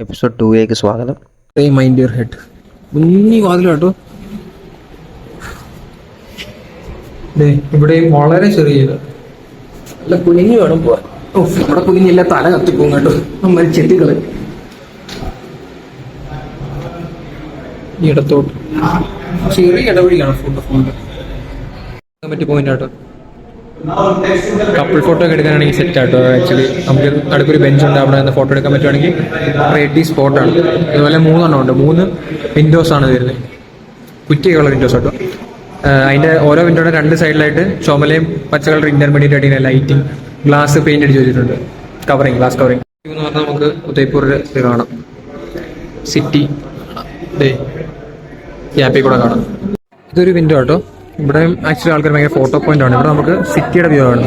Episode 2 സ്വാഗതം. Mind your head കുഞ്ഞി വാതില കേട്ടോ. ഇവിടെ വളരെ ചെറിയത് നല്ല കുഞ്ഞു വേണം പോവാൻ. നമ്മുടെ കുഞ്ഞില്ല തല കത്തിപ്പോകും കേട്ടോ. നമ്മൾ ചെത്തികള് ഇടത്തോട്ട് ചെറിയ ഇടവഴിയാണ് ഫുഡ് പറ്റി പോയിന്റ് കേട്ടോ. കപ്പിൾ ഫോട്ടോ ഒക്കെ എടുക്കാനാണെങ്കിൽ സെറ്റ് ആട്ടോ. ആക്ച്വലി നമുക്ക് അടുത്തൊരു ബെഞ്ച് ഉണ്ട്, അവിടെ നിന്ന് ഫോട്ടോ എടുക്കാൻ പറ്റുവാണെങ്കിൽ റെഡി സ്പോട്ടാണ്. അതുപോലെ 3 ഉണ്ട്. 3 വിൻഡോസ് ആണ് വരുന്നത്, കുറ്റിയൊക്കെയുള്ള വിൻഡോസ് കേട്ടോ. അതിന്റെ ഓരോ വിൻഡോയുടെ 2 സൈഡിലായിട്ട് ചുമലയും പച്ച കളർ ഇന്റർമീഡിയറ്റ് ആയിട്ട് ലൈറ്റിംഗ് ഗ്ലാസ് പെയിന്റ് അടിച്ച് വെച്ചിട്ടുണ്ട്. കവറിങ്, ഗ്ലാസ് കവറിങ് എന്ന് പറഞ്ഞാൽ നമുക്ക് ഉദയ്പൂരിൽ കാണാം. സിറ്റി ഗ്യാപ്പിൽ കൂടെ കാണാം. ഇതൊരു വിൻഡോ കേട്ടോ. ഇവിടെ ആക്ച്വലി ആൾക്കാർ ഭയങ്കര ഫോട്ടോ പോയിന്റ് ആണ്. ഇവിടെ നമുക്ക് സിറ്റിയുടെ വ്യൂ ആണ്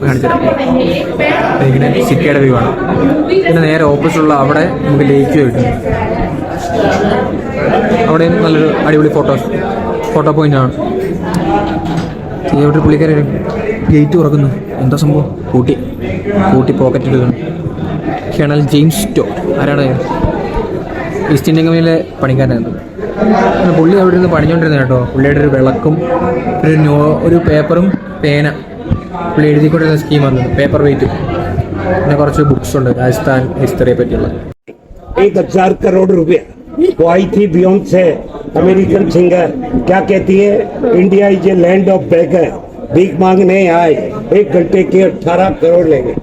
കാണിച്ചുതരാം. ഇങ്ങനെ സിറ്റിയുടെ വ്യൂ ആണ്. പിന്നെ നേരെ ഓപ്പോസിറ്റുള്ള അവിടെ നമുക്ക് ലേക്ക് കിട്ടും. അവിടെയും നല്ലൊരു അടിപൊളി ഫോട്ടോ പോയിന്റ് ആണ്. ഇവിടെ പുള്ളിക്കാരൻ ഗേറ്റ് തുറക്കുന്നു. എന്താ സംഭവം? കൂട്ടി പോക്കറ്റ് എടുക്കണം. കേണൽ ജെയിംസ് ടോ ആരാണ്? ഈസ്റ്റ് ഇന്ത്യൻ കമ്പനിയിലെ പണിക്കാരനായിരുന്നു. പുള്ളി അവിടെ നിന്ന് പണിഞ്ഞോണ്ടിരുന്നത് കേട്ടോ. പുള്ളിയുടെ ഒരു വിളക്കും ഒരു പേപ്പറും പേന പുള്ളി എഴുതിക്കൊണ്ടിരുന്ന സ്കീം വന്നു. പേപ്പർ വെയിറ്റ്, പിന്നെ കുറച്ച് ബുക്സ് ഉണ്ട് രാജസ്ഥാൻ ഹിസ്റ്ററിയെ പറ്റിയുള്ള. 1,000 करोड़ रुपया वो आई थी बियॉन्ड से अमेरिकन सिंगर. क्या कहती है? India is a land of beggar. भीख मांगने आए 1 घंटे के 18 करोड़ लेंगे.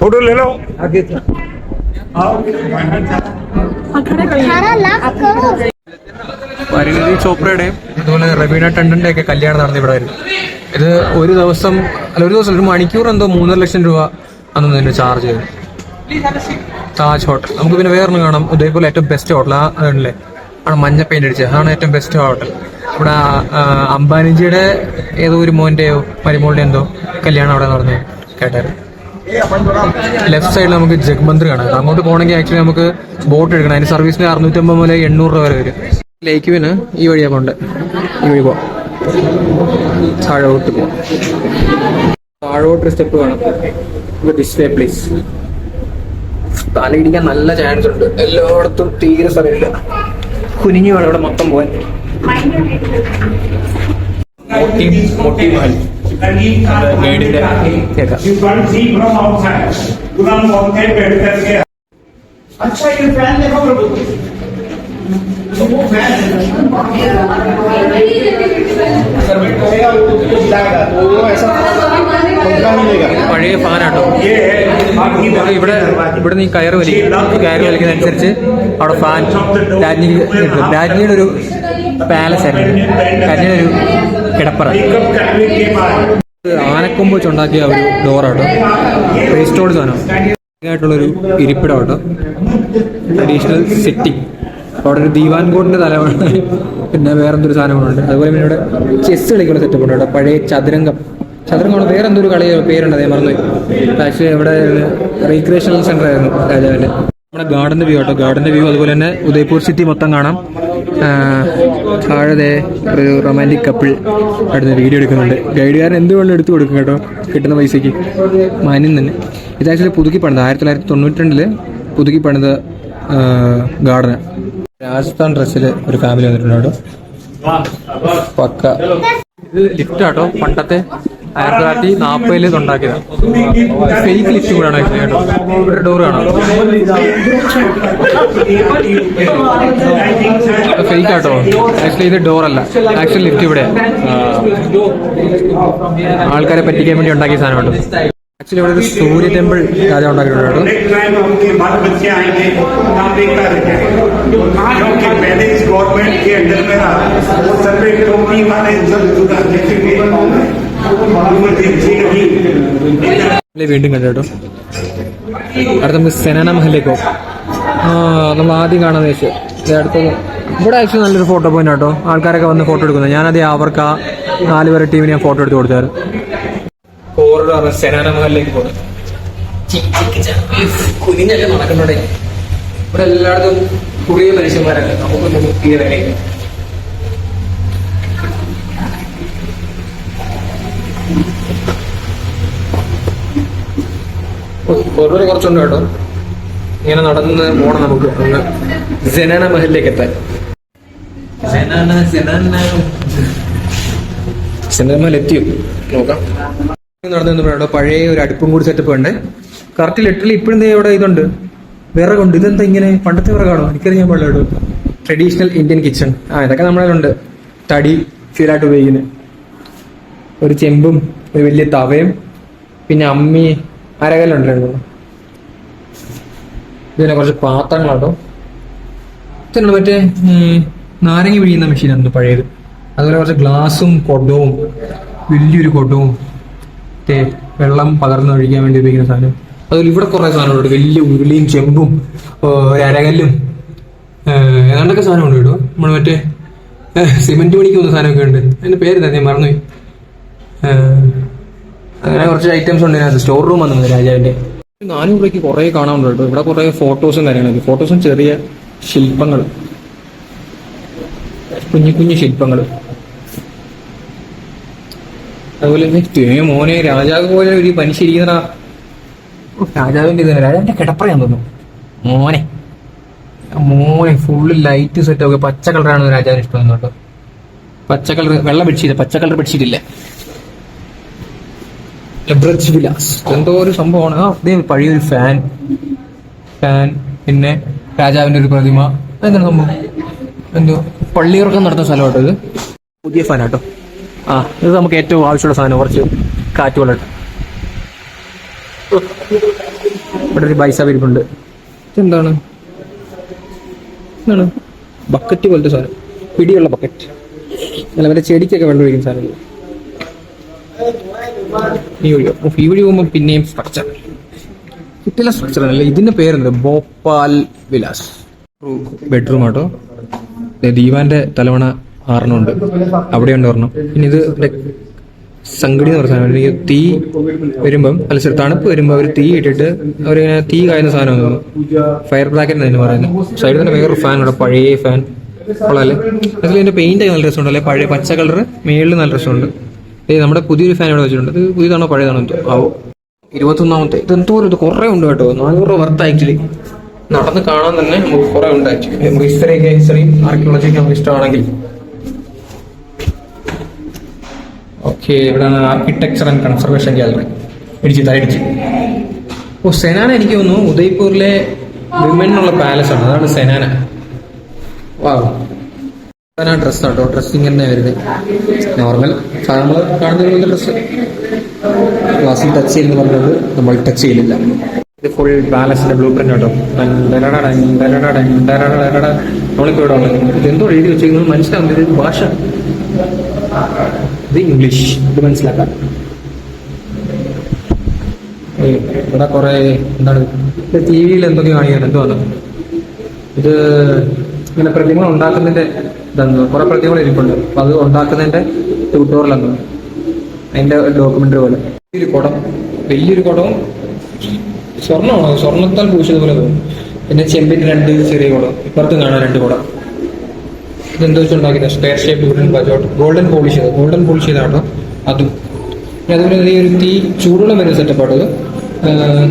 फोटो ले लो आगे. 18 लाख करोड़. പരിണിതി ചോപ്രയുടെയും അതുപോലെ റവീന ടണ്ടന്റെ ഒക്കെ കല്യാണം നടന്നു ഇവിടെ വരും. ഇത് ഒരു ദിവസം ഒരു മണിക്കൂർ എന്തോ 3.5 ലക്ഷം രൂപ അന്ന് ഇതിന് ചാർജ് ചെയ്തു. താജ് ഹോട്ടൽ. നമുക്ക് പിന്നെ വേറൊന്ന് കാണാം. ഇതേപോലെ ഏറ്റവും ബെസ്റ്റ് ഹോട്ടൽ അതല്ലേ ആണ് മഞ്ഞ പെയിന്റ് അടിച്ചത്. അതാണ് ഏറ്റവും ബെസ്റ്റ് ഹോട്ടൽ. ഇവിടെ അംബാനിജിയുടെ ഏതോ ഒരു മോന്റെയോ മരുമോളുടെ എന്തോ കല്യാണം അവിടെ നടന്നു കേട്ടായിരുന്നു. ലെഫ്റ്റ് സൈഡിൽ നമുക്ക് ജഗ്മന്ദിർ കാണാം. അങ്ങോട്ട് പോകണമെങ്കിൽ ആക്ച്വലി നമുക്ക് ബോട്ട് എടുക്കണം. അതിന് സർവീസിന് 650 മുതൽ 800 രൂപ വരെ വരും. ലേക്കുവിന് ഈ വഴിയാ പോണ്ട്. ഈ വഴി പോവാം. താഴോട്ട് സ്റ്റെപ്പ് കാണാം. Display place. തലയിടിക്കാൻ നല്ല ചാൻസ് ഉണ്ട്. എല്ലായിടത്തും തീരെ സ്ഥലമില്ല. കുനിഞ്ഞു വേണം ഇവിടെ മൊത്തം പോവാൻ. മോട്ടി മഹൽ ഗൈഡിന്റെ കേൾക്കാം. പഴയ ഫാനാട്ടോ. ഇവിടെ നീ കയറ് വലിക്കുന്നതനുസരിച്ച് അവിടെ ഫാൻ രാജ്ഞിയുടെ ഒരു പാലസ് ആയിരുന്നു. രാജ്ഞിയുടെ ഒരു കിടപ്പറ. ആനക്കൊമ്പ് വെച്ചുണ്ടാക്കിയ ഒരു ഡോറാട്ടോ. റീസ്റ്റോർഡ് സാധനം ആയിട്ടുള്ളൊരു ഇരിപ്പിടം കേട്ടോ. Traditional setting. അവിടെ ഒരു ദീവാൻ കോട്ടിന്റെ തലമാണ്. പിന്നെ വേറെന്തൊരു സാധനങ്ങളുണ്ട്. അതുപോലെ പിന്നെ ഇവിടെ ചെസ് കളിക്കുള്ള സെറ്റപ്പ് ഉണ്ട് കേട്ടോ. പഴയ ചതുരംഗമാണ്. വേറെന്തോ ഒരു കളി പേരുണ്ട്, അതേ മറന്നുപോയി. ആക്ച്വലി ഇവിടെ റീക്രിയേഷണൽ സെന്റർ ആയിരുന്നു രാജാവിന്റെ. നമ്മുടെ ഗാർഡന്റെ വ്യൂ കേട്ടോ. ഗാർഡന്റെ വ്യൂ അതുപോലെ തന്നെ ഉദയ്പൂർ സിറ്റി മൊത്തം കാണാം. താഴെ ഒരു റൊമാൻറ്റിക് കപ്പിൾ അടുത്ത് വീഡിയോ എടുക്കുന്നുണ്ട്. ഗൈഡുകാരൻ എന്തുകൊണ്ട് എടുത്തു കൊടുക്കും കേട്ടോ, കിട്ടുന്ന പൈസക്ക്. മാന്യം തന്നെ. ഇത് ആക്ച്വലി പുതുക്കി പണിത് 1992 പുതുക്കി പണിത ഗാർഡന്. രാജസ്ഥാൻ ഡ്രസ്സിൽ ഒരു ഫാമിലി വന്നിട്ടുണ്ട് കേട്ടോ. പക്ക. ഇത് ലിഫ്റ്റ് ആട്ടോ. പണ്ടത്തെ 1940 ഉണ്ടാക്കിയതാണ്. ഫേക്ക് ലിഫ്റ്റ് കൂടെയാണ് ആക്ച്വലി കേട്ടോ. ഇവിടെ ഡോർ കാണാം. ഫേക്ക് ആട്ടോ. ആക്ച്വലി ഇത് ഡോർ അല്ല, ആക്ച്വലി ലിഫ്റ്റ് ഇവിടെ. ആൾക്കാരെ പറ്റിക്കാൻ വേണ്ടി ഉണ്ടാക്കിയ സാധനം കേട്ടോ. ആക്ച്വലി ഇവിടെ ഒരു സൂര്യ ടെമ്പിൾ രാജാവ് ഉണ്ടാക്കിയിട്ടുണ്ട്. വീണ്ടും കണ്ടു കേട്ടോ. അടുത്ത നമുക്ക് സെനാന മഹലിലേക്ക് പോകും. നമ്മൾ ആദ്യം കാണാന്ന് വെച്ചാൽ അടുത്തത് ഇവിടെ ആക്ച്വലി നല്ലൊരു ഫോട്ടോ പോയിന്റ് കേട്ടോ. ആൾക്കാരൊക്കെ വന്ന് ഫോട്ടോ എടുക്കുന്നത്. ഞാനത് അവർക്ക് 4 പേരെ ടീമിന് ഞാൻ ഫോട്ടോ എടുത്ത് കൊടുത്തായിരുന്നു. സെനാന മഹലിലേക്ക് പോകുന്നത് കുഞ്ഞല്ലേ നടക്കുന്നുണ്ടേ. ഇവിടെ എല്ലായിടത്തും കുറിയ മനുഷ്യന്മാരല്ലേ. നമുക്കൊന്നും തീരെ കുറച്ചുണ്ട് കേട്ടോ. ഇങ്ങനെ നടന്ന് പോണം നമുക്ക് അങ്ങ് സെനാന മഹലിലേക്ക് എത്താൻ. സെനാന മഹൽ എത്തിയോ നോക്കാം. നടന്നു അവിടെ പഴയ ഒരു അടുപ്പും കൂടി സെറ്റപ്പ് ഉണ്ട്. കറക്റ്റ് ലിറ്ററലി ഇപ്പോഴും ഇവിടെ ഇതുണ്ട്, വിറകുണ്ട്. ഇതെന്താ ഇങ്ങനെ പണ്ടത്തെ വിറകാണോ എനിക്കറിയാൻ പാടില്ല. Traditional Indian kitchen. ഇതൊക്കെ നമ്മളുണ്ട്. തടി ഫ്യൂലായിട്ട് ഉപയോഗിക്കുന്നത്. ഒരു ചെമ്പും ഒരു വലിയ തവയും പിന്നെ അമ്മി അരകല്ലുണ്ടായിരുന്നു. ഇതിനെ കുറച്ച് പാത്രങ്ങളാട്ടോ. ഇതുണ്ട് മറ്റേ നാരങ്ങ പിഴിയുന്ന മെഷീനായിരുന്നു പഴയത്. അതുപോലെ കുറച്ച് ഗ്ലാസും കൊടവും വലിയൊരു കൊടവും മറ്റേ വെള്ളം പകർന്നൊഴിക്കാൻ വേണ്ടി ഉപയോഗിക്കുന്ന സാധനം. അതുപോലെ ഇവിടെ കുറെ സാധനങ്ങളുണ്ട്. വലിയ ഉരുളിയും ചെമ്പും ഒരു അരകല്ലും ഏതാണ്ടൊക്കെ സാധനമുണ്ട് കേട്ടോ. നമ്മൾ മറ്റേ സിമെന്റ് പണിക്ക് പോകുന്ന സാധനമൊക്കെ ഉണ്ട്. അതിന്റെ പേര് തന്നെ ഞാൻ മറന്നുപോയി. അങ്ങനെ കുറച്ച് ഐറ്റംസ് ഉണ്ട് ഇതിനകത്ത്. സ്റ്റോർ റൂം വന്നത് രാജാവിന്റെ. 400 രൂപയ്ക്ക് കുറേ കാണാനുണ്ട് കേട്ടോ. ഇവിടെ കുറെ ഫോട്ടോസും കാര്യങ്ങളൊക്കെ. ഫോട്ടോസും ചെറിയ ശില്പങ്ങൾ, കുഞ്ഞു കുഞ്ഞു ശില്പങ്ങൾ. അതുപോലെ മോനെ രാജാവ് പോലെ ഒരു മനുഷ്യരിക്കുന്നതാ. രാജാവിന്റെ ഇത് രാജാവിന്റെ കിടപ്പറയാന്ന് തോന്നുന്നു. മോനെ ഫുള്ള് ലൈറ്റ് സെറ്റ് ഒക്കെ. പച്ച കളറാണ് രാജാവിന് ഇഷ്ടം കേട്ടോ. പച്ച കളർ വെള്ള ബെഡ്ഷീറ്റ്, പച്ച കളർ ബെഡ്ഷീറ്റ് ഇല്ല. ബ്രജ് വിലാസ് എന്തോ ഒരു സംഭവമാണ്. അതേ പഴയൊരു ഫാൻ, പിന്നെ രാജാവിന്റെ ഒരു പ്രതിമ. അതെന്താണ് സംഭവം? എന്തോ പള്ളിയുറക്കം നടത്തുന്ന സ്ഥലമാട്ടോ ഇത്. പുതിയ ഫാനാട്ടോ. ഇത് നമുക്ക് ഏറ്റവും ആവശ്യമുള്ള സാധനം. കുറച്ച് കാറ്റ് കൊള്ളട്ടെ. ഇവിടെ ഒരു പൈസ വിരിപ്പുണ്ട്. ഇതെന്താണ്? ബക്കറ്റ് പോലത്തെ സാധനം, പിടിയുള്ള ബക്കറ്റ്. അല്ല മറ്റേ ചെടിക്കൊക്കെ വെള്ളം ഒഴിക്കുന്ന സാധനം. ഈ വഴി പോകുമ്പോൾ പിന്നെയും സ്ട്രക്ചർ കിട്ടില്ല. സ്ട്രക്ചർ അല്ല, ഇതിന്റെ പേരെന്ത്? ഭോപ്പാൽ വിലാസ് ബെഡ്റൂം ആട്ടോ. ദീപാന്റെ തലവണ 6 ഉണ്ട്. അവിടെയുണ്ട് ഒരെണ്ണം. പിന്നെ ഇത് സംഗടി എന്ന് പറഞ്ഞ സാധനം. ഈ തീ വരുമ്പം തണുപ്പ് വരുമ്പോൾ അവർ തീ ഇട്ടിട്ട് അവരിങ്ങനെ തീ കായുന്ന സാധനം തോന്നുന്നു. ഫയർ ബ്രാക്കറ്റ് തന്നെ പറയുന്നത്. സൈഡിൽ തന്നെ വേറൊരു ഫാൻ ഉണ്ട്, പഴയ ഫാൻ. കൊള്ളാല്ലേ? അതിൽ ഇതിന്റെ പെയിന്റ് നല്ല രസമുണ്ടല്ലേ? പഴയ പച്ച കളർ മേളിൽ നല്ല രസമുണ്ട്. നമ്മുടെ പുതിയൊരു ഫാൻ ഇവിടെ വെച്ചിട്ടുണ്ട്. ഇത് പുതിയതാണോ പഴയതാണോ എന്തോ ആവോ. 21ാമത്തെ. ഇതെന്തോ ഇത് കുറെ ഉണ്ട് കേട്ടോ. 400 രൂപ വർത്ത് ആക്ച്വലി. നടന്ന് കാണാൻ തന്നെ നമുക്ക് കുറെ ഉണ്ട് ആക്ച്വലി. നമുക്ക് ഹിസ്റ്ററി ആർക്കിയോളജിക്ക് നമുക്ക് ഇഷ്ടമാണെങ്കിൽ. ഓക്കെ, ഇവിടെയാണ് ആർക്കിടെക്ചർ ആൻഡ് കൺസർവേഷൻ ഗാലറി. തലയിടിച്ച്. സെനാന എനിക്ക് തോന്നുന്നു ഉദയ്പൂരിലെ വിമനുള്ള പാലസ് ആണ്. അതാണ് സെനാന. വാവ്. ഡ്രസ് ആട്ടോ. ഡ്രസ്സിങ് തന്നെ വരുന്നത് നോർമൽ നമ്മൾ കാണുന്ന ഡ്രസ്സ്. ക്ലാസ്സിൽ ടച്ച് ചെയ്യുന്ന പറഞ്ഞത് നമ്മൾ ടച്ച് ചെയ്യില്ല. ഇത് ഫുൾ പാലസിന്റെ ബ്ലൂ പ്രിന്റ് കേട്ടോ. നമ്മളിപ്പോ ഇവിടെ ഉള്ളത് ഇതെന്തോ എഴുതി വെച്ചിരിക്കുന്നത് മനസ്സിലാവുന്നത്. ഇത് ഭാഷ, ഇത് ഇംഗ്ലീഷ്. ഇത് മനസ്സിലാക്കാം. ഇവിടെ കുറെ എന്താണ് ടി വിയിൽ എന്തൊക്കെ കാണിക്കുന്നത് എന്തോന്ന്. ഇത് ഇങ്ങനെ പ്രതിമകൾ ഉണ്ടാക്കുന്നതിന്റെ ഇതെന്തോ കുറെ പ്രതിമകൾ ഇരിപ്പുണ്ട്. അപ്പൊ അത് ഉണ്ടാക്കുന്നതിന്റെ ട്യൂട്ടോറിയൽ എന്തോ അതിന്റെ ഡോക്യുമെന്ററി പോലെ. വലിയൊരു കുടവും സ്വർണ്ണമാണോ? സ്വർണ്ണത്താൽ പൂശിയതുപോലെ തോന്നും. പിന്നെ ചെമ്പിന്റെ 2 ചെറിയ കുടം. ഇപ്പുറത്തും കാണാൻ 2 കുടം. ഇതെന്തോ വെച്ചുണ്ടാക്കിയത് സ്ക്വയർ ഷേപ്പ് ഗോൾഡൻ പോളിഷ് ചെയ്താട്ടോ അതും. അതുപോലെ ഈ ഒരു തീ ചൂടുവെള്ളം വരുന്ന സെറ്റപ്പാട്ടോ. ഇത്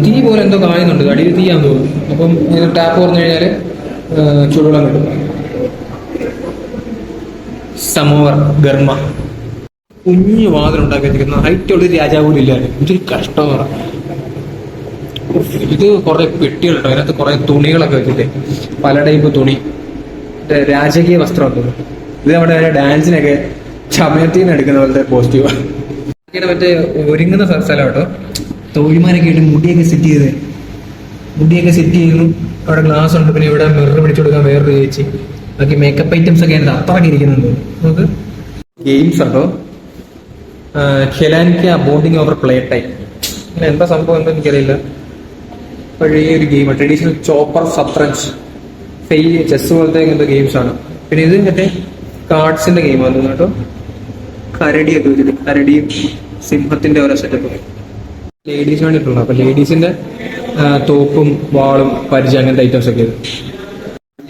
തീ പോലെ എന്തോ കായുന്നുണ്ട്. അടിയിൽ തീയാന്ന് തോന്നുന്നു. അപ്പം ടാപ്പ് പറഞ്ഞു കഴിഞ്ഞാൽ ചൂടുവെള്ളം കിട്ടും. സമോവർ ഗർമ്മ. കുഞ്ഞു വാതിലുണ്ടാക്കി വെച്ചിരിക്കുന്ന ഹൈറ്റുള്ള ഒരു രാജാവ് പോലും ഇല്ലാതെ. ഇതൊരു കഷ്ടമാണ്. ഇത് കുറെ പെട്ടികളുണ്ടോ. അതിനകത്ത് കുറെ തുണികളൊക്കെ വെച്ചിട്ട് പല ടൈപ്പ് തുണി. രാജകീയ വസ്ത്രം തോന്നുന്നു. ഇത് നമ്മുടെ ഡാൻസിനൊക്കെ ചമയത്തിൽ നിന്ന് എടുക്കുന്ന പോലത്തെ പോസിറ്റീവാണ്. മറ്റേ ഒരുങ്ങുന്ന സ്ഥലം കേട്ടോ. തോഴിമാരൊക്കെ ആയിട്ട് മുടിയൊക്കെ സെറ്റ് ചെയ്യുന്നു. അവിടെ ഗ്ലാസ് ഉണ്ട്. പിന്നെ ഇവിടെ മിറർ പിടിച്ചു കൊടുക്കാൻ വേറൊരു ചേച്ചി. ബാക്കി മേക്കപ്പ് ഐറ്റംസ് ഒക്കെ അതിനകത്ത് അത്രയൊക്കെ ഇരിക്കുന്നുണ്ട്. നമുക്ക് ഗെയിംസ് ഉണ്ടോ. ഹെലാനിക്ക ബോണ്ടിങ് ഓവർ പ്ലേ ടൈം. അങ്ങനെ എന്താ സംഭവം എന്തോ എനിക്കറിയില്ല. പഴയൊരു ഗെയിമാണ്. ട്രഡീഷണൽ ചോപ്പർ സത്രഞ്ച് ചെസ് പോലത്തെ എന്തോ ഗെയിംസ് ആണ്. പിന്നെ ഇത് മറ്റേ കാർഡ്സിന്റെ ഗെയിമാണ് കേട്ടോ. കരടിയൊക്കെ വെച്ചിട്ട് കരടിയും സിംഹത്തിന്റെ ഓരോ സെറ്റപ്പ് ലേഡീസ് വേണ്ടിയിട്ടുള്ള. അപ്പൊ ലേഡീസിന്റെ തോപ്പും വാളും പരിചയം അങ്ങനത്തെ ഐറ്റംസ് ഒക്കെ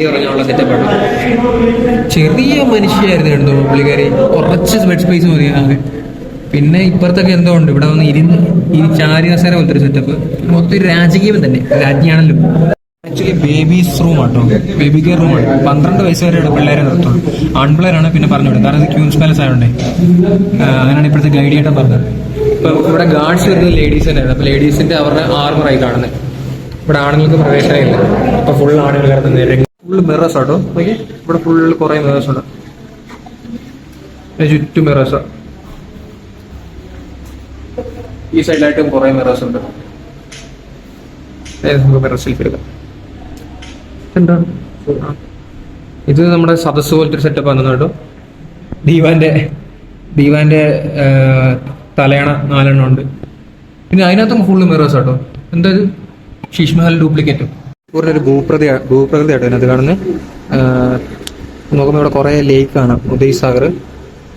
പറഞ്ഞുള്ള സെറ്റപ്പാണ്. ചെറിയ മനുഷ്യയായിരുന്നു എന്തോ പുള്ളിക്കാരി. കുറച്ച് ബെഡ് സ്പേസ് മതി ആകെ. പിന്നെ ഇപ്പുറത്തൊക്കെ എന്തോ ഉണ്ട്. ഇവിടെ വന്ന് ഇരുന്ന് ഈ ചാരി കസേര പോലത്തെ ഒരു സെറ്റപ്പ്. മൊത്തം ഒരു രാജകീയം തന്നെ. രാജ്ഞിയാണല്ലോ. ആക്ച്വലി ബേബീസ് റൂം ആട്ടോ, ബേബി കെയർ റൂമാണ്. 12 വയസ്സ് വരെയാണ് പിള്ളേരെ നിർത്തുള്ളൂ. ആൺപിള്ളേരാണ് പിന്നെ പറഞ്ഞു വിടും, കാരണം ഇത് ക്യൂൻസ് പാലസ് ആയതുകൊണ്ടേ. അങ്ങനെയാണ് ഇപ്പോഴത്തെ ഗൈഡ് ആയിട്ട് പറഞ്ഞത്. ഇപ്പൊ ഇവിടെ ഗാർഡ്സ് വരുന്നത് ലേഡീസ് തന്നെയാണ്. അപ്പൊ ലേഡീസിന്റെ അവരുടെ ആർമറായി കാണുന്നത്. ഇവിടെ ആണുങ്ങൾക്ക് പ്രവേശനമില്ല. അപ്പൊ ഫുൾ ആണുങ്ങൾ കിടന്ന് ഫുള്ള് മിറേഴ്സ് ആട്ടോ. ഓക്കെ, ഇവിടെ ഫുള്ള് കുറെ മിറേഴ്സ് ഉണ്ട്, ചുറ്റും മിറേഴ്സാ. ഈ സൈഡിലായിട്ടും കുറെ മിറേഴ്സ് ഉണ്ട്. നമുക്ക് മിറർ സെൽഫി എടുക്കാം. എന്താണ് ഇത്? നമ്മുടെ സദസ് പോലത്തെ ഒരു സെറ്റപ്പ് ആണ് കേട്ടോ. ദീവാന്റെ തലയണ 4 എണ്ണം ഉണ്ട്. പിന്നെ അതിനകത്തും ഫുള്ള് മിറേഴ്സ് ആട്ടോ. എന്താ ഇത്? ഷീഷ്മഹൽ ഡ്യൂപ്ലിക്കേറ്റ്. ഇവരുടെ ഒരു ഭൂപ്രതി ആട്ടോ അതിനകത്ത് കാണുന്നത്. നോക്കുമ്പോൾ ഇവിടെ കുറേ ലേക്ക് കാണാം. ഉദയ് സാഗർ,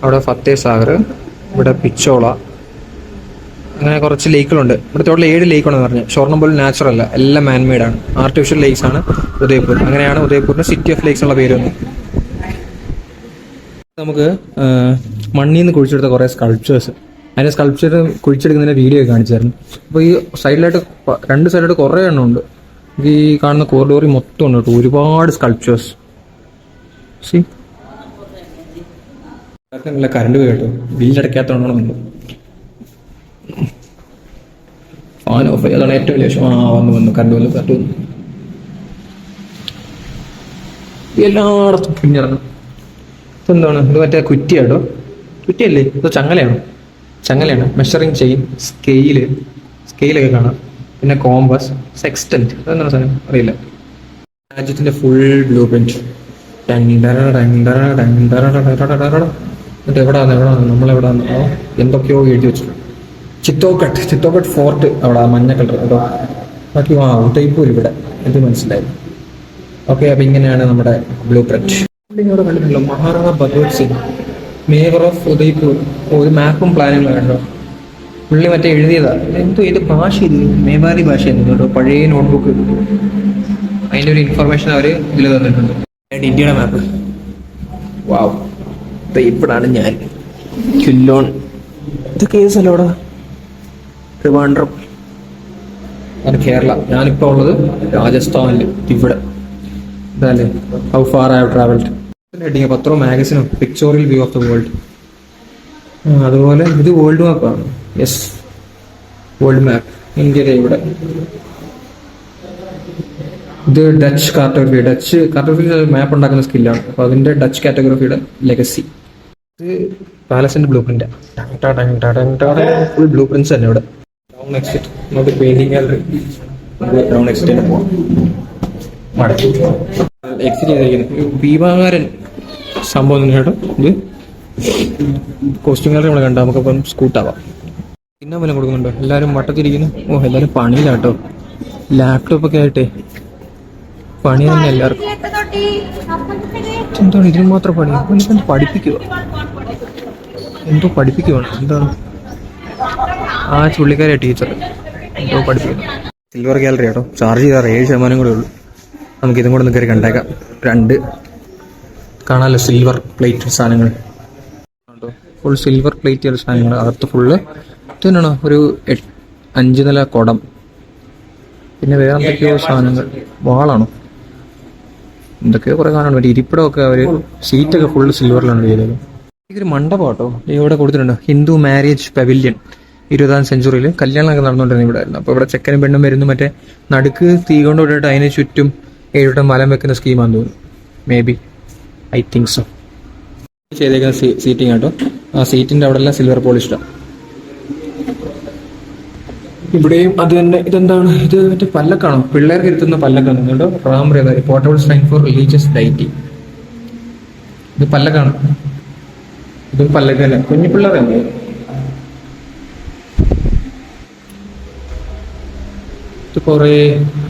അവിടെ ഫത്തേ സാഗർ, ഇവിടെ പിച്ചോള, അങ്ങനെ കുറച്ച് ലേക്കുകളുണ്ട്. ഇവിടെ ടോട്ടൽ 7 ലേക്കുണ്ടെന്ന് പറഞ്ഞു. ഷൊർണം പോലും നാച്ചുറൽ അല്ല, എല്ലാം മാൻമെയ്ഡ് ആണ്. ആർട്ടിഫിഷ്യൽ ലേക്സ് ആണ് ഉദയ്പൂർ. അങ്ങനെയാണ് ഉദയ്പൂരിന് സിറ്റി ഓഫ് ലേക്സ് എന്നുള്ള പേര് വന്നത്. നമുക്ക് മണ്ണിൽ നിന്ന് കുഴിച്ചെടുത്ത കുറേ സ്കൾപ്ചേഴ്സ്, അതിന്റെ സ്കൾപ്ചർ കുഴിച്ചെടുക്കുന്നതിന്റെ വീഡിയോ കാണിച്ചായിരുന്നു. അപ്പോൾ ഈ സൈഡിലായിട്ട് 2 സൈഡിലായിട്ട് കുറേ എണ്ണം ഉണ്ട്. ഈ കാണുന്ന കോറിഡോറിൽ മൊത്തം ഉണ്ട് കേട്ടോ, ഒരുപാട് സ്കൾപ്ചേഴ്സ്. കറണ്ട് പോയി കേട്ടോ, ബില്ലടയ്ക്കാത്തോണ്ടുണ്ട്. ഫാൻ ഓഫ് ആയി, അതാണ് ഏറ്റവും വലിയ വിഷയം. വന്നു കറണ്ട് വന്നു. എല്ലായിടത്തും പിന്നിറങ്ങും. ഇതെന്താണ്? ഇത് മറ്റേ കുറ്റിയാട്ടോ. കുറ്റിയല്ലേ ഇത്? ചങ്ങലയാണ്. മെഷറിങ് ചെയിൻ, സ്കെയിലൊക്കെ കാണാം. പിന്നെ കോമ്പസ്, സെക്സ്റ്റന്റ്, അതെന്താണ് സാധനം അറിയില്ല. രാജ്യത്തിന്റെ ഫുൾ ബ്ലൂ പ്രിന്റ്. എന്നിട്ട് എവിടാന്ന് നമ്മളെവിടാന്ന് എന്തൊക്കെയോ എഴുതി വെച്ചിട്ടുണ്ട്. ചിത്തോഘട്ട് ഫോർട്ട് അവിടെ മഞ്ഞ കളർ കേട്ടോ. ബാക്കി ഉദയ്പൂർ ഇവിടെ ഇത് മനസ്സിലായി. ഓക്കെ, അപ്പൊ ഇങ്ങനെയാണ് നമ്മുടെ ബ്ലൂ പ്രിന്റ്. ഇവിടെ കണ്ടിട്ടുണ്ടല്ലോ, മഹാറാണ ഭഗവത് സിംഗ്, മേയർ ഓഫ് ഉദയ്പൂർ. ഒരു മാപ്പും പ്ലാനുകളും കണ്ടോ. പുള്ളി മറ്റേ എഴുതിയതാ. എന്തോ ഇത് ഭാഷ, ഇത് മേവാരി ഭാഷ കേട്ടോ. പഴയ നോട്ട്ബുക്ക്, അതിന്റെ ഒരു ഇൻഫർമേഷൻ അവര് ഇതിൽ തന്നിട്ടുണ്ട്. ഇന്ത്യയുടെ മാപ്പ്. വാവ്, ഇവിടാണ് ഞാൻ. ക്വില്ലോൺ, ഇത് കേസല്ലോടാ. ട്രിവാൻഡ്രം, അത് കേരള. ഞാനിപ്പോ ഉള്ളത് രാജസ്ഥാനില്. ഇവിടെ ഇതല്ലേ how far I have travelled. Heading പത്രവും മാഗസിനും pictorial view of the world. അതുപോലെ ഇത് വേൾഡ് മാപ്പാണ്. യെസ്, വേൾഡ് മാപ്പ് ഇന്ത്യയിലെ. ഇവിടെ ഇത് ഡച്ച് കാർട്ടോഗ്രഫി മാപ്പ് ഉണ്ടാക്കുന്ന സ്കില്ലാണ്. അപ്പൊ അതിന്റെ ഡച്ച് കാറ്റഗോഗ്രഫിയുടെ ലെഗസി. ഇത് പാലസിന്റെ blue print. Full blue prints തന്നെ ഇവിടെ. ഡൗൺ എക്സിറ്റ്, നമുക്ക് പെയിന്റിംഗ് ഗാലറി. ഡൗൺ എക്സിറ്റ് പോവാം. എക്സിറ്റ് ചെയ്തിരിക്കുന്നത് ഭീമാകാരൻ സംഭവം തന്നെ കേട്ടോ. ഇത് കോസ്റ്റ്യൂം ഗാലറി നമ്മൾ കണ്ട. നമുക്കപ്പം സ്കൂട്ടാവാം. പിന്നെ വല്ലതും കൊടുക്കുന്നുണ്ടോ? എല്ലാവരും വട്ടത്തിരിക്കുന്നു. എല്ലാവരും പണിയിലാട്ടോ. ലാപ്ടോപ്പൊക്കെ ആയിട്ടേ പണി തന്നെ എല്ലാവർക്കും. എന്താണ് ഇതിന് മാത്രം പണി? പഠിപ്പിക്കുവാണ്. എന്താണ് ആ ചുള്ളിക്കാരെ ടീച്ചർ എന്തോ പഠിപ്പിക്കുന്നു. സിൽവർ ഗാലറി ആട്ടോ. ചാർജ് ചെയ്താൽ 7% കൂടെ ഉള്ളൂ. നമുക്ക് ഇതും കൂടെ ഒന്ന് കയറി കണ്ടേക്കാം. 2 കാണാമല്ലോ സിൽവർ പ്ലേറ്റ് സാധനങ്ങൾ. ഫുൾ സിൽവർ പ്ലേറ്റ് ചെയ്ത സാധനങ്ങൾ. അകത്ത് ഫുള്ള് ഇത് തന്നെയാണോ? ഒരു 5 നില കുടം. പിന്നെ വേറെ എന്തൊക്കെയോ സാധനങ്ങൾ. വാളാണോ? എന്തൊക്കെയോ കുറെ കാണാൻ പറ്റും. ഇരിപ്പിടമൊക്കെ അവർ സീറ്റൊക്കെ ഫുള്ള് സിൽവറിലാണ് ചെയ്തത്. ഇതൊരു മണ്ഡപം കേട്ടോ. ഇവിടെ കൊടുത്തിട്ടുണ്ട് ഹിന്ദു മാരേജ് പവിലിയൻ. 20ാം സെഞ്ചുറിയിൽ കല്യാണമൊക്കെ നടന്നുകൊണ്ടിരുന്ന ഇവിടെ ആയിരുന്നു. അപ്പോൾ ഇവിടെ ചെക്കനും പെണ്ണും വരുന്നു. മറ്റേ നടുക്ക് തീ കൊണ്ട് വിട്ടിട്ട് അതിന് ചുറ്റും 7 മലം വെക്കുന്ന സ്കീമാന്ന് തോന്നുന്നു. May be, I think so. ചെയ്തേക്കുന്ന സീറ്റിംഗ് കേട്ടോ. ആ സീറ്റിന്റെ അവിടെ എല്ലാം സിൽവർ പോളിഷ്ഡാണ്. ഇവിടെയും അത് തന്നെ. ഇതെന്താണ്? ഇത് മറ്റേ പല്ലക്കാണോ? പിള്ളേർക്ക് ഇരുത്തുന്ന പല്ലക്കാണ് കേട്ടോ. റാം റേവറി portable shrine for religious deity. ഇത് പല്ലക്കാണ്. ഇതും പല്ലക്ക് തന്നെ. കുഞ്ഞു പിള്ളേരാണ്. ഇത് കൊറേ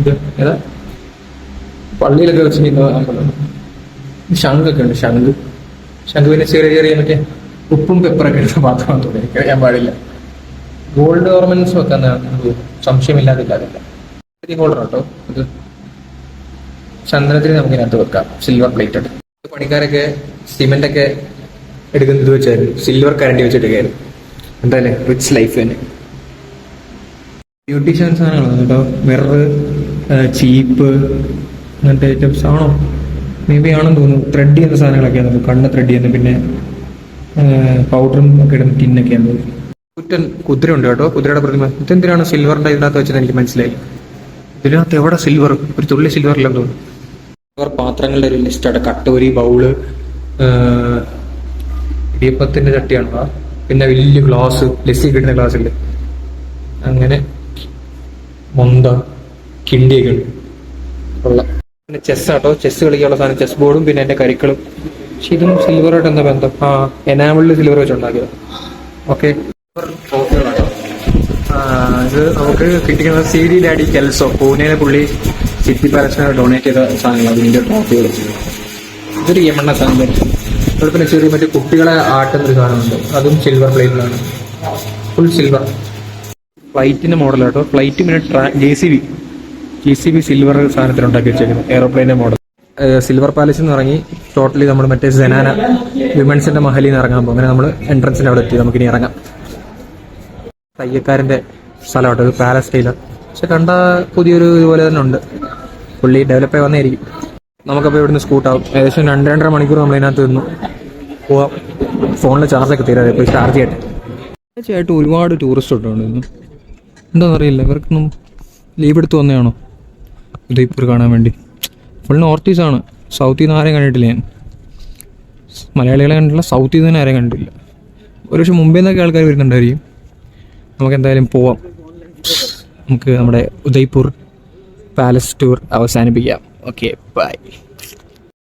ഇത് ഏതാ പള്ളിയിലൊക്കെ വെച്ചിട്ടുണ്ടെങ്കിൽ ശംഖൊക്കെ ഉണ്ട്. ശംഖ് പിന്നെ ചെറിയ മറ്റേ ഉപ്പും പെപ്പറൊക്കെ എടുത്ത പാത്രമാണ് തോന്നി. കഴിയാൻ പാടില്ല. ഗോൾഡ് ഓർണമെന്റ്സ് വെക്കാൻ സംശയമില്ലാതില്ല. ഹോൾഡർ കേട്ടോ. ഇത് ചന്ദനത്തിന് നമുക്ക് ഇതിനകത്ത് വെക്കാം. Silver plated. പണിക്കാരൊക്കെ സിമെന്റ് ഒക്കെ എടുക്കുന്നത് ഇത് വെച്ചായിരുന്നു. സിൽവർ കരണ്ടി വെച്ചെടുക്കായിരുന്നു. എന്തായാലും റിച്ച് ലൈഫ് തന്നെ. ബ്യൂട്ടീഷ്യൻ സാധനങ്ങളാണ് കേട്ടോ. മിറർ, ചീപ്പ് അങ്ങനത്തെ ഐറ്റംസ് ആണോ, മേ ബി ആണെന്ന് തോന്നുന്നു. ത്രെഡ് ചെയ്യുന്ന സാധനങ്ങളൊക്കെയാണ് തോന്നുന്നു, കണ്ണ് ത്രെഡ് ചെയ്യുന്നത്, പിന്നെ പൗഡറും ഒക്കെ ഇടുന്ന ടിന്നൊക്കെയാണ് തോന്നുന്നു. കുറ്റൻ കുതിര ഉണ്ട് കേട്ടോ, കുതിരയുടെ പ്രതിമ. ഇതെന്തിനാണ് സിൽവറിന്റെ ഇതിനകത്ത് വെച്ചത് എനിക്ക് മനസ്സിലായി. ഇതിനകത്ത് എവിടെ സിൽവർ, ഒരു തുള്ളി സിൽവർ ഇല്ലെന്ന് തോന്നുന്നു. സിൽവർ പാത്രങ്ങളുടെ ഒരു ലിസ്റ്റാണ്. കട്ടോരി, ബൗള്, ഇടിയപ്പത്തിന്റെ ചട്ടിയാണ്, പിന്നെ വലിയ ഗ്ലാസ്, ലസ്സി കിട്ടുന്ന ഗ്ലാസ് ഇല്ലേ, അങ്ങനെ മൊന്ത, കിണ്ടിയൊക്കെ ഉണ്ട്. കൊള്ളാം. പിന്നെ ചെസ്സാട്ടോ, ചെസ് കളിക്കാനുള്ള സാധനം, ചെസ് ബോർഡും പിന്നെ എൻ്റെ കരിക്കളും. പക്ഷെ ഇതും സിൽവറായിട്ട് എന്താ ബന്ധം? എനാമിളിൽ സിൽവർ വെച്ചുണ്ടാക്കിയത്. ഓക്കെ, ട്രോഫികളാട്ടോ. ഇത് നമുക്ക് കിട്ടിക്കുന്നത് CD ഡാഡി കെൽസോ, പൂനെയിലെ പുള്ളി സിറ്റി പാലസിന് ഡൊണേറ്റ് ചെയ്ത സാധനങ്ങളാണ് ഇതിൻ്റെ ട്രോഫികൾ. ഇതൊരു യമണ്ണ സാധനം. അതുപോലെ പിന്നെ ചെറിയ മറ്റേ കുട്ടികളെ ആട്ടുന്നൊരു സാധനമുണ്ട്, അതും സിൽവർ പ്ലേറ്റിലാണ്, ഫുൾ സിൽവർ. ഫ്ലൈറ്റിന്റെ മോഡലാട്ടോ, ഫ്ലൈറ്റ് പിന്നെ JCB സിൽവർ സാധനത്തിൽ ഉണ്ടാക്കി വെച്ചേക്കുന്നത്, എയറോപ്ലെയിന്റെ മോഡൽ. സിൽവർ പാലസിൽ നിന്ന് ഇറങ്ങി ടോട്ടലി നമ്മൾ മറ്റേ സെനാന വിമൻസിന്റെ മഹലിൽ നിന്ന് ഇറങ്ങാൻ പോകും. അങ്ങനെ നമ്മൾ എൻട്രൻസിന്റെ അവിടെ എത്തി, നമുക്കിനി ഇറങ്ങാം. തയ്യക്കാരന്റെ സ്ഥലമാട്ടോ ഇത്, പാലസ് ടൈലർ. പക്ഷെ കണ്ട പുതിയൊരു ഇതുപോലെ തന്നെ ഉണ്ട്, പുള്ളി ഡെവലപ്പ് ആയി വന്നേയിരിക്കും. നമുക്കപ്പോൾ ഇവിടുന്ന് സ്കൂട്ടാവും. ഏകദേശം 2-2.5 മണിക്കൂർ നമ്മളിതിനകത്ത് നിന്ന് പോവാം. ഫോണിൽ ചാർജൊക്കെ തീരാതെ പോയി ചാർജ് ചെയ്യട്ടെ. തീർച്ചയായിട്ടും ഒരുപാട് ടൂറിസ്റ്റ് ഉണ്ട്. എന്താണെന്നറിയില്ല, ഇവർക്കൊന്നും ലീവ് എടുത്ത് വന്നതാണോ ഉദയ്പൂർ കാണാൻ വേണ്ടി? ഫുൾ നോർത്ത് ഈസ്റ്റ് ആണ്, സൗത്ത് നിന്ന് ആരെയും കണ്ടിട്ടില്ല ഞാൻ. മലയാളികളെ കണ്ടിട്ടില്ല, സൗത്ത് നിന്ന് ആരെയും കണ്ടിട്ടില്ല. ഒരു പക്ഷേ മുംബൈയിൽ നിന്നൊക്കെ ആൾക്കാർ വരുന്നുണ്ടായിരിക്കും. നമുക്ക് എന്തായാലും പോവാം. നമുക്ക് നമ്മുടെ ഉദയ്പൂർ പാലസ് ടൂർ അവസാനിപ്പിക്കാം. Okay, by.